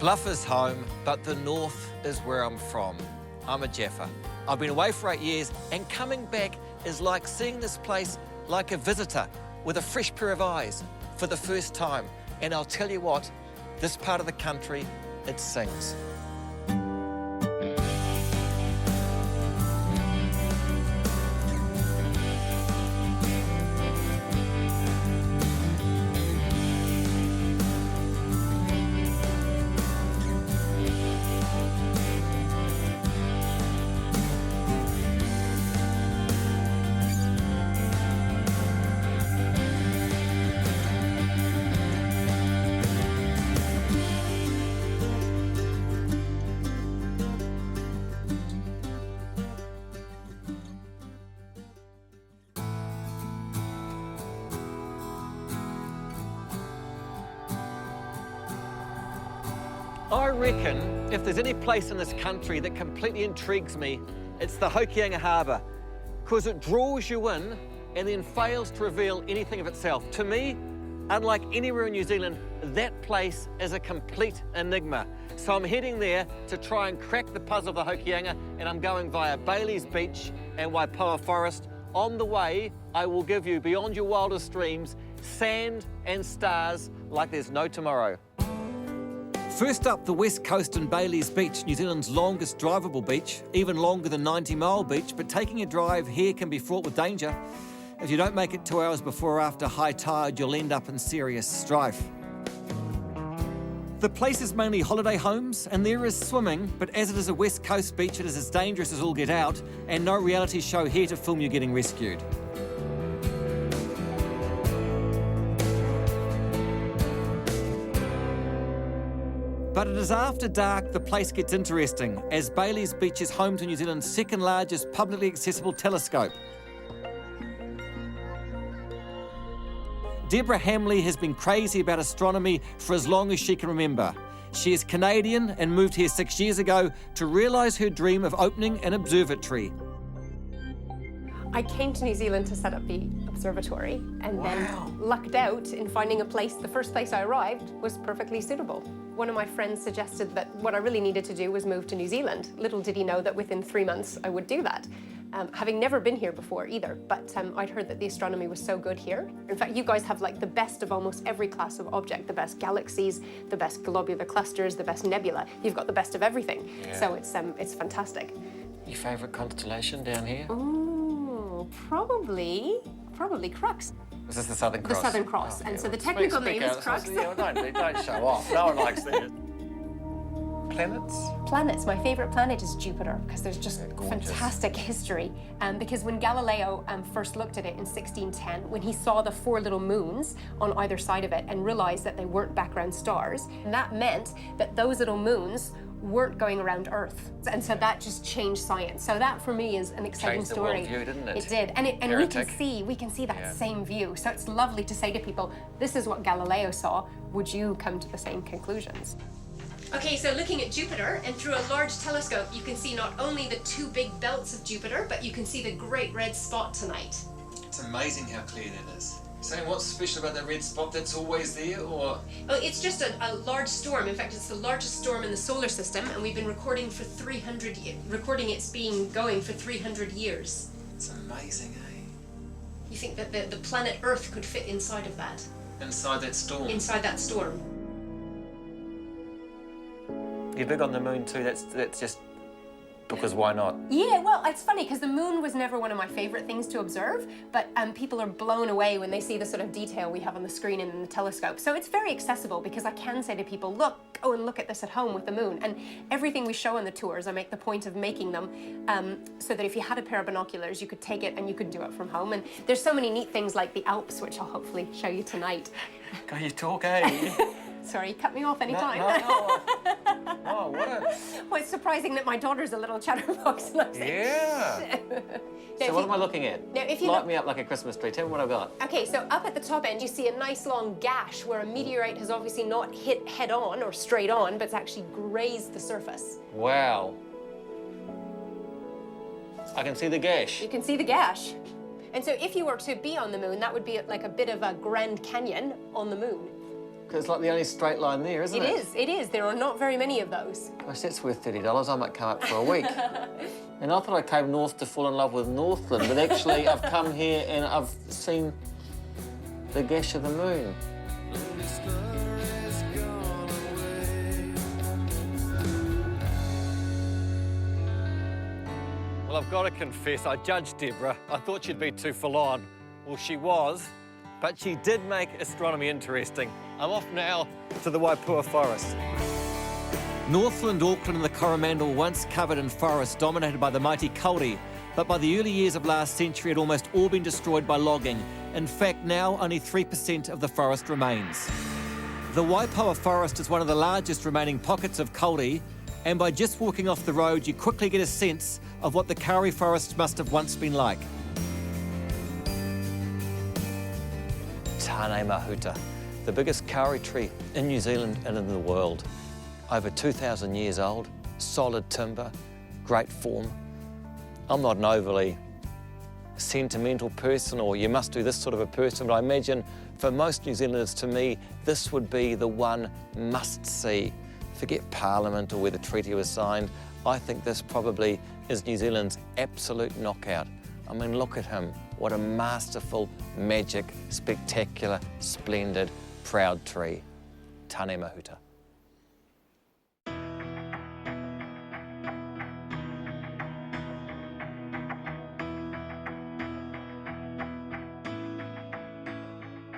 Bluff is home, but the north is where I'm from. I'm a Jaffa. I've been away for 8 years, and coming back is like seeing this place like a visitor with a fresh pair of eyes for the first time. And I'll tell you what, this part of the country, it sings. I reckon if there's any place in this country that completely intrigues me, it's the Hokianga Harbour, because it draws you in and then fails to reveal anything of itself. To me, unlike anywhere in New Zealand, that place is a complete enigma. So I'm heading there to try and crack the puzzle of the Hokianga, and I'm going via Bailey's Beach and Waipoa Forest. On the way, I will give you, beyond your wildest dreams, sand and stars like there's no tomorrow. First up, the west coast and Bailey's Beach, New Zealand's longest drivable beach, even longer than 90 Mile Beach, but taking a drive here can be fraught with danger. If you don't make it 2 hours before or after high tide, you'll end up in serious strife. The place is mainly holiday homes, and there is swimming, but as it is a west coast beach, it is as dangerous as all get out, and no reality show here to film you getting rescued. But it is after dark the place gets interesting, as Bailey's Beach is home to New Zealand's second largest publicly accessible telescope. Deborah Hamley has been crazy about astronomy for as long as she can remember. She is Canadian and moved here 6 years ago to realise her dream of opening an observatory. I came to New Zealand to set up the observatory and then lucked out in finding a place. The first place I arrived was perfectly suitable. One of my friends suggested that what I really needed to do was move to New Zealand. Little did he know that within 3 months I would do that. Having never been here before either, but I'd heard that the astronomy was so good here. In fact, you guys have like the best of almost every class of object, the best galaxies, the best globular clusters, the best nebula. You've got the best of everything. Yeah. So it's fantastic. Your favourite constellation down here? Ooh, probably Crux. Is this the Southern Cross? The Southern Cross, and so the technical name is Crux. Yeah, don't show off. No one likes that. Planets? Planets. My favourite planet is Jupiter, because there's just fantastic history. Because when Galileo first looked at it in 1610, when he saw the 4 little moons on either side of it and realised that they weren't background stars, and that meant that those little moons weren't going around Earth. And so that just changed science. So that for me is an exciting story. Changed the worldview, didn't it? It did. And we can see that same view. So it's lovely to say to people, this is what Galileo saw. Would you come to the same conclusions? Okay, so looking at Jupiter, and through a large telescope, you can see not only the 2 big belts of Jupiter, but you can see the great red spot tonight. It's amazing how clear that is. Saying what's special about that red spot that's always there, or? Oh, it's just a large storm. In fact, it's the largest storm in the solar system, and we've been recording for 300 years. Recording it's been going for 300 years. It's amazing, eh? You think that the planet Earth could fit inside of that? Inside that storm? Inside that storm. You're big on the moon too. That's just because why not? Yeah, well, it's funny because the moon was never one of my favorite things to observe, but people are blown away when they see the sort of detail we have on the screen and in the telescope. So it's very accessible because I can say to people, look, go and look at this at home with the moon. And everything we show on the tours, I make the point of making them so that if you had a pair of binoculars, you could take it and you could do it from home. And there's so many neat things like the Alps, which I'll hopefully show you tonight. God, you talk, eh? Sorry, cut me off anytime. No. Oh, what a... Well, it's surprising that my daughter's a little chatterbox. And I'm saying, yeah. So what am I looking at? Now, if you light me up like a Christmas tree. Tell me what I've got. Okay, so up at the top end, you see a nice long gash where a meteorite has obviously not hit head on or straight on, but it's actually grazed the surface. Wow. I can see the gash. You can see the gash. And so if you were to be on the moon, that would be like a bit of a Grand Canyon on the moon. It's like the only straight line there, isn't it? It is. There are not very many of those. Gosh, that's worth $30. I might come up for a week. And I thought I came north to fall in love with Northland, but actually I've come here and I've seen the gash of the moon. Well, I've got to confess, I judged Deborah. I thought she'd be too full on. Well, she was, but she did make astronomy interesting. I'm off now to the Waipua Forest. Northland, Auckland and the Coromandel were once covered in forests dominated by the mighty kauri, but by the early years of last century it had almost all been destroyed by logging. In fact, now only 3% of the forest remains. The Waipua Forest is one of the largest remaining pockets of kauri, and by just walking off the road you quickly get a sense of what the kauri forest must have once been like. Tāne Mahuta, the biggest kauri tree in New Zealand and in the world. Over 2,000 years old, solid timber, great form. I'm not an overly sentimental person, or you must do this sort of a person, but I imagine for most New Zealanders, to me, this would be the one must-see. Forget Parliament or where the treaty was signed. I think this probably is New Zealand's absolute knockout. I mean, look at him. What a masterful, magic, spectacular, splendid, proud tree. Tāne Mahuta.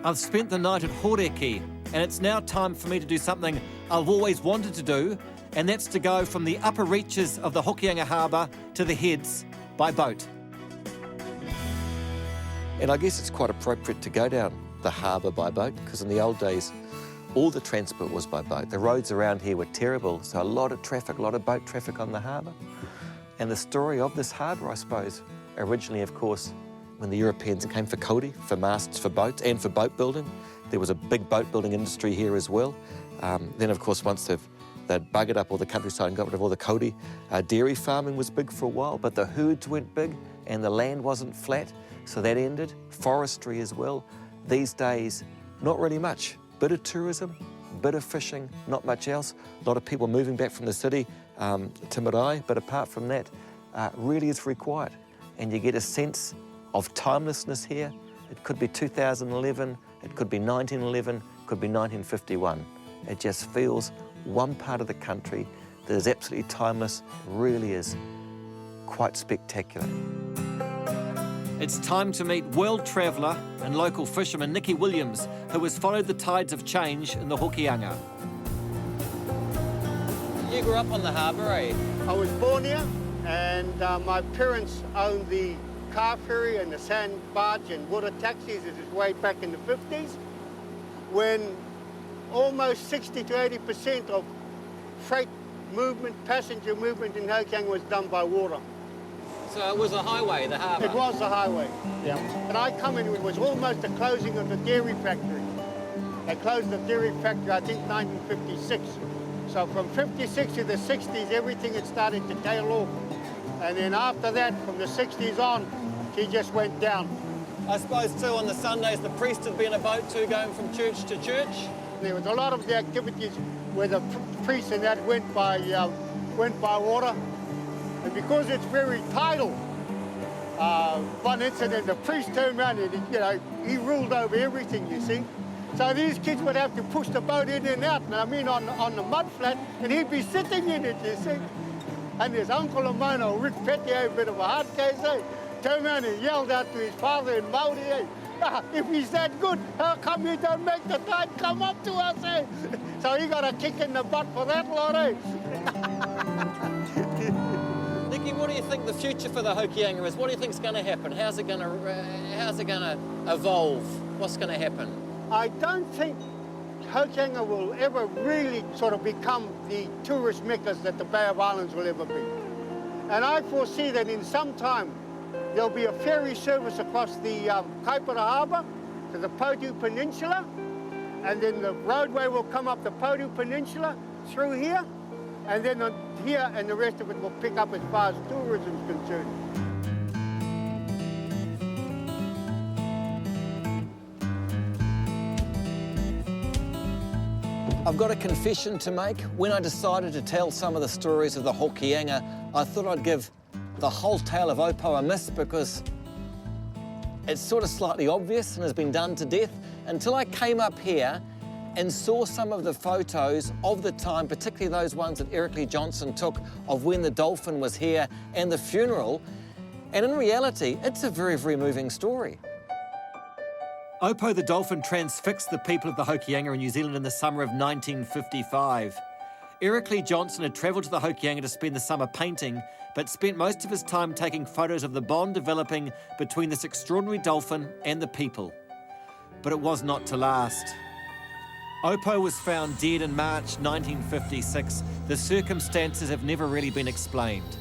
I've spent the night at Horeki, and it's now time for me to do something I've always wanted to do, and that's to go from the upper reaches of the Hokianga harbour to the heads by boat. And I guess it's quite appropriate to go down the harbour by boat, because in the old days, all the transport was by boat. The roads around here were terrible, so a lot of traffic, a lot of boat traffic on the harbour. And the story of this harbour, I suppose, originally, of course, when the Europeans came for kauri, for masts, for boats, and for boat building, there was a big boat building industry here as well. Then, of course, once they'd buggered up all the countryside and got rid of all the kauri, dairy farming was big for a while, but the herds went big and the land wasn't flat, so that ended. Forestry as well. These days, not really much. Bit of tourism, bit of fishing, not much else. A lot of people moving back from the city to Marae, but apart from that, really is very quiet. And you get a sense of timelessness here. It could be 2011, it could be 1911, it could be 1951. It just feels one part of the country that is absolutely timeless, really is quite spectacular. It's time to meet world traveller and local fisherman Nicky Williams, who has followed the tides of change in the Hokianga. You grew up on the harbour, eh? I was born here, and my parents owned the car ferry and the sand barge and water taxis. This is way back in the 50s, when almost 60 to 80% of freight movement, passenger movement in Hokianga was done by water. So it was a highway, the harbour? It was a highway, yeah. And I come in, it was almost the closing of the dairy factory. They closed the dairy factory, I think, 1956. So from 56 to the 60s, everything had started to tail off. And then after that, from the 60s on, she just went down. I suppose, too, on the Sundays, the priest would be in a boat, too, going from church to church? There was a lot of the activities where the priests and that went by water. And because it's very tidal, one incident, the priest turned around and, he ruled over everything, you see. So these kids would have to push the boat in and out, I mean, on the mud flat, and he'd be sitting in it, you see. And his uncle of mine, Rick Petty, a bit of a hard case, turned around and yelled out to his father in Māori, if he's that good, how come he don't make the tide come up to us, eh? So he got a kick in the butt for that lot, eh? Nicky, what do you think the future for the Hokianga is? What do you think's going to happen? How's it going to evolve? What's going to happen? I don't think Hokianga will ever really sort of become the tourist meccas that the Bay of Islands will ever be. And I foresee that in some time there'll be a ferry service across the Kaipara Harbour to the Potu Peninsula, and then the roadway will come up the Potu Peninsula through here, and then here, and the rest of it will pick up as far as tourism is concerned. I've got a confession to make. When I decided to tell some of the stories of the Hokianga, I thought I'd give the whole tale of Opo a miss because it's sort of slightly obvious and has been done to death until I came up here and saw some of the photos of the time, particularly those ones that Eric Lee Johnson took of when the dolphin was here and the funeral. And in reality, it's a very, very moving story. Opo the dolphin transfixed the people of the Hokianga in New Zealand in the summer of 1955. Eric Lee Johnson had travelled to the Hokianga to spend the summer painting, but spent most of his time taking photos of the bond developing between this extraordinary dolphin and the people. But it was not to last. Opo was found dead in March 1956. The circumstances have never really been explained.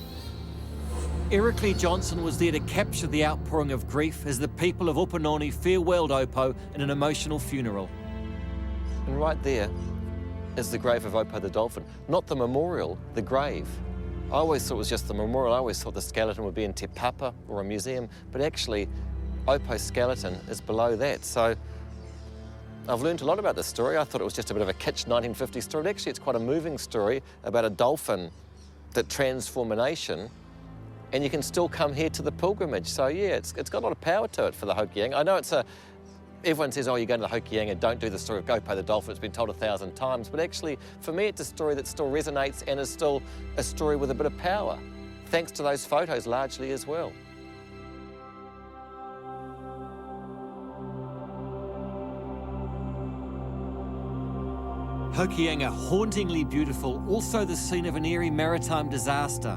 Eric Lee Johnson was there to capture the outpouring of grief as the people of Upinoni farewelled Opo in an emotional funeral. And right there is the grave of Opo the dolphin. Not the memorial, the grave. I always thought it was just the memorial. I always thought the skeleton would be in Te Papa or a museum, but actually Opo's skeleton is below that. So I've learned a lot about this story. I thought it was just a bit of a kitsch 1950s story, but actually it's quite a moving story about a dolphin that transformed a nation, and you can still come here to the pilgrimage. So yeah, it's got a lot of power to it for the Hokianga. I know everyone says, oh, you're going to the Hokianga, don't do the story of Opo the dolphin, it's been told 1,000 times, but actually, for me, it's a story that still resonates and is still a story with a bit of power, thanks to those photos largely as well. Hokianga, hauntingly beautiful, also the scene of an eerie maritime disaster.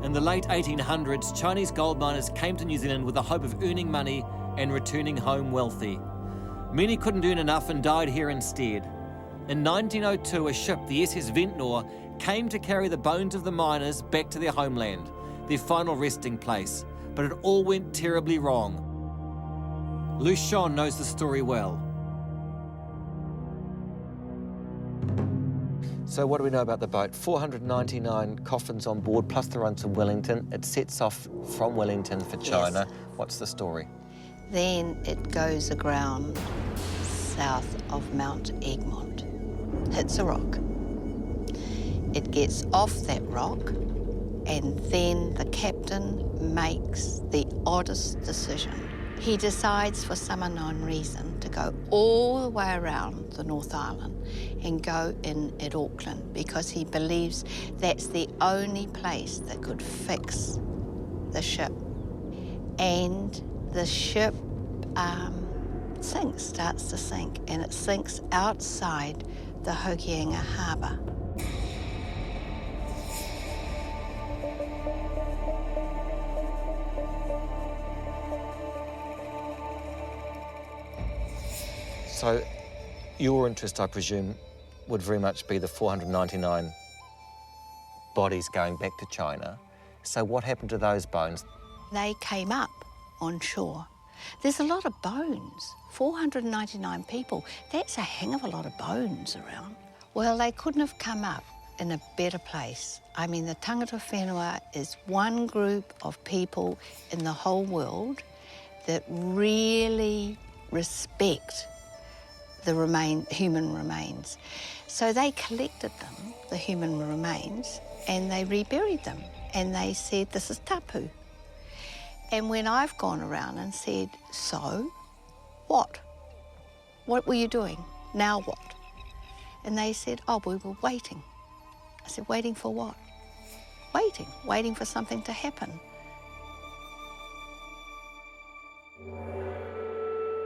In the late 1800s, Chinese gold miners came to New Zealand with the hope of earning money and returning home wealthy. Many couldn't earn enough and died here instead. In 1902, a ship, the SS Ventnor, came to carry the bones of the miners back to their homeland, their final resting place, but it all went terribly wrong. Lu Shon knows the story well. So what do we know about the boat? 499 coffins on board, plus the run to Wellington. It sets off from Wellington for China. Yes. What's the story? Then it goes aground south of Mount Egmont, hits a rock. It gets off that rock, and then the captain makes the oddest decision. He decides, for some unknown reason, to go all the way around the North Island and go in at Auckland because he believes that's the only place that could fix the ship. And the ship sinks, starts to sink, and it sinks outside the Hokianga harbour. So your interest, I presume, would very much be the 499 bodies going back to China. So what happened to those bones? They came up on shore. There's a lot of bones, 499 people. That's a hang of a lot of bones around. Well, they couldn't have come up in a better place. I mean, the tangata whenua is one group of people in the whole world that really respect the human remains. So they collected them, the human remains, and they reburied them. And they said, this is tapu. And when I've gone around and said, so, what? What were you doing? Now what? And they said, oh, we were waiting. I said, waiting for what? Waiting for something to happen.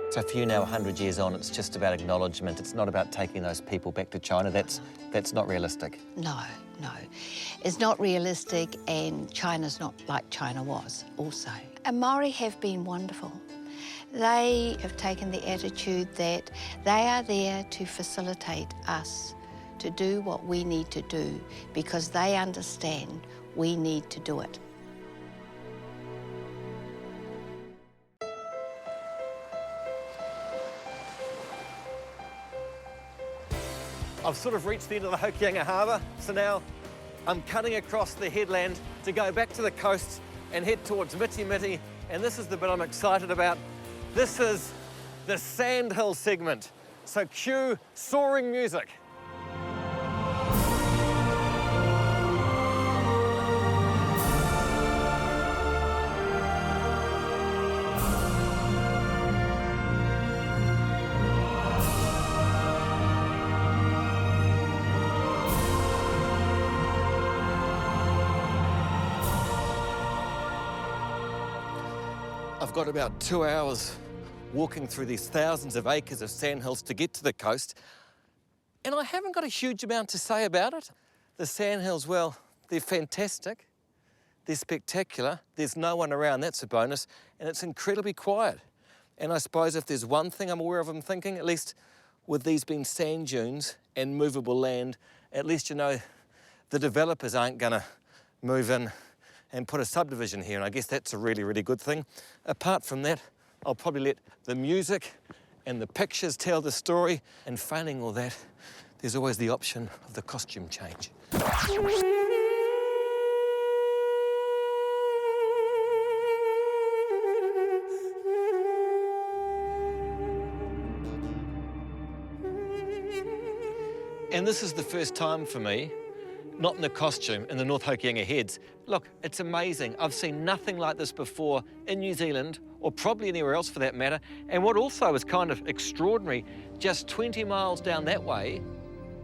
So for you now, 100 years on, it's just about acknowledgement. It's not about taking those people back to China. That's not realistic. No. It's not realistic, and China's not like China was also. And Maori have been wonderful. They have taken the attitude that they are there to facilitate us to do what we need to do because they understand we need to do it. I've sort of reached the end of the Hokianga Harbour, so now I'm cutting across the headland to go back to the coast and head towards Miti Miti, and this is the bit I'm excited about. This is the sandhill segment. So cue soaring music. I've got about 2 hours walking through these thousands of acres of sandhills to get to the coast, and I haven't got a huge amount to say about it. The sandhills, well, they're fantastic, they're spectacular, there's no one around, that's a bonus, and it's incredibly quiet. And I suppose if there's one thing I'm aware of, I'm thinking, at least with these being sand dunes and movable land, at least you know the developers aren't gonna move in and put a subdivision here, and I guess that's a really, really good thing. Apart from that, I'll probably let the music and the pictures tell the story, and failing all that, there's always the option of the costume change. And this is the first time for me, not in a costume, in the North Hokianga Heads. Look, it's amazing. I've seen nothing like this before in New Zealand, or probably anywhere else for that matter. And what also is kind of extraordinary, just 20 miles down that way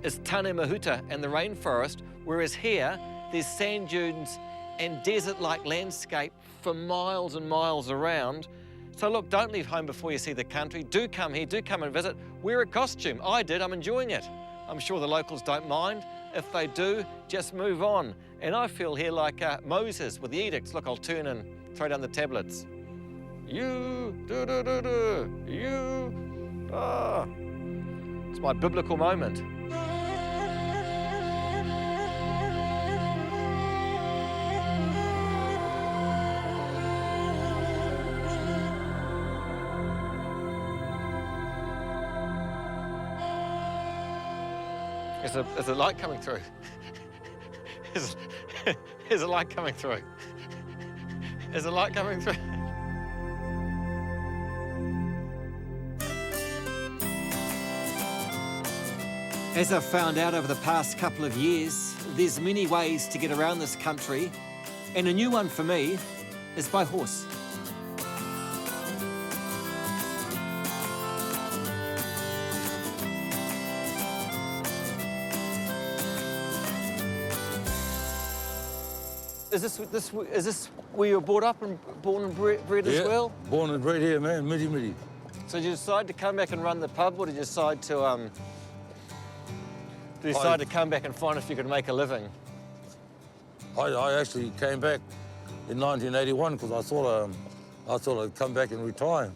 is Tane Mahuta and the rainforest, whereas here, there's sand dunes and desert-like landscape for miles and miles around. So look, don't leave home before you see the country. Do come here, do come and visit. Wear a costume. I did, I'm enjoying it. I'm sure the locals don't mind. If they do, just move on. And I feel here like Moses with the edicts. Look, I'll turn and throw down the tablets. You, do, you, ah. It's my biblical moment. Is a light coming through? Is a light coming through? Is a light coming through? As I've found out over the past couple of years, there's many ways to get around this country, and a new one for me is by horse. Is this where you were brought up and born and bred as well? Born and bred here, man, midi. So did you decide to come back and run the pub, or did you decide to to come back and find if you could make a living? I actually came back in 1981 because I thought I'd come back and retire.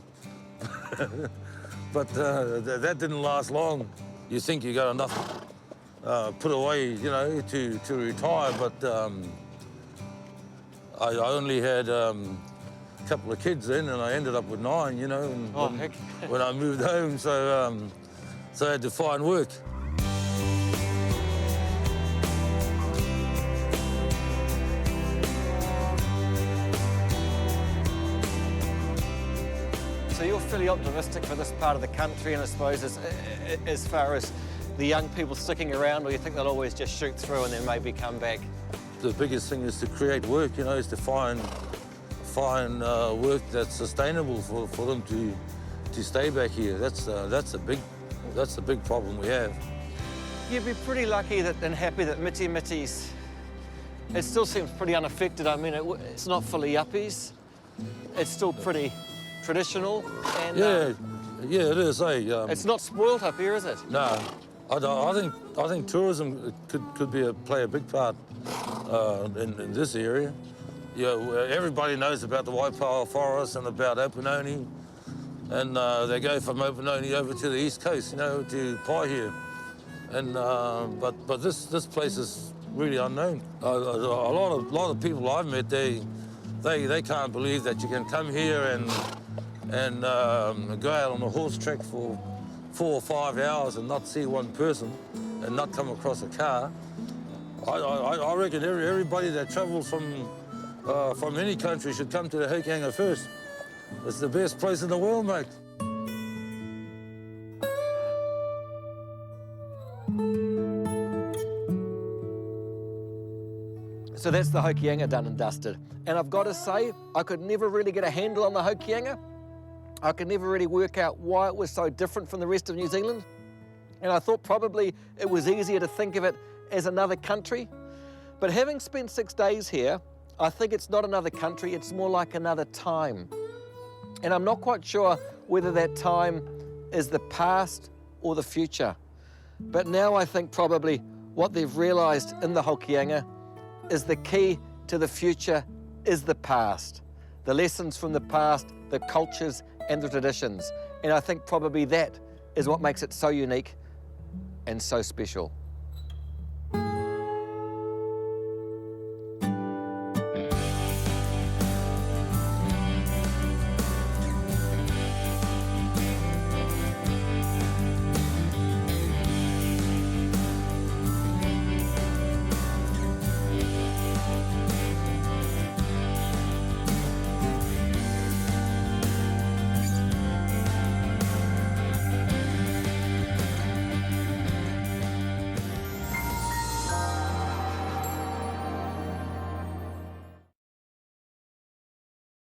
But that didn't last long. You think you got enough put away, you know, to retire, but I only had a couple of kids then, and I ended up with 9, you know, and when I moved home, so I had to find work. So you're fairly optimistic for this part of the country, and I suppose as far as the young people sticking around, or you think they'll always just shoot through and then maybe come back? The biggest thing is to create work, you know, is to find work that's sustainable for them to stay back here. That's a big problem we have. You'd be pretty lucky and happy that Miti's, it still seems pretty unaffected. I mean, it's not fully yuppies. It's still pretty traditional. And, yeah, it is. It's not spoiled up here, is it? No, I think tourism could play a big part in this area. You know, everybody knows about the Waipawa Forest and about Opunoni, and they go from Opunoni over to the east coast, you know, to Paihia. And but this place is really unknown. A lot of people I've met, they can't believe that you can come here and go out on a horse track for 4 or 5 hours and not see one person and not come across a car. I reckon everybody that travels from any country should come to the Hokianga first. It's the best place in the world, mate. So that's the Hokianga done and dusted. And I've got to say, I could never really get a handle on the Hokianga. I could never really work out why it was so different from the rest of New Zealand. And I thought probably it was easier to think of it as another country. But having spent 6 days here, I think it's not another country, it's more like another time. And I'm not quite sure whether that time is the past or the future. But now I think probably what they've realized in the Hokianga is the key to the future is the past. The lessons from the past, the cultures and the traditions. And I think probably that is what makes it so unique and so special.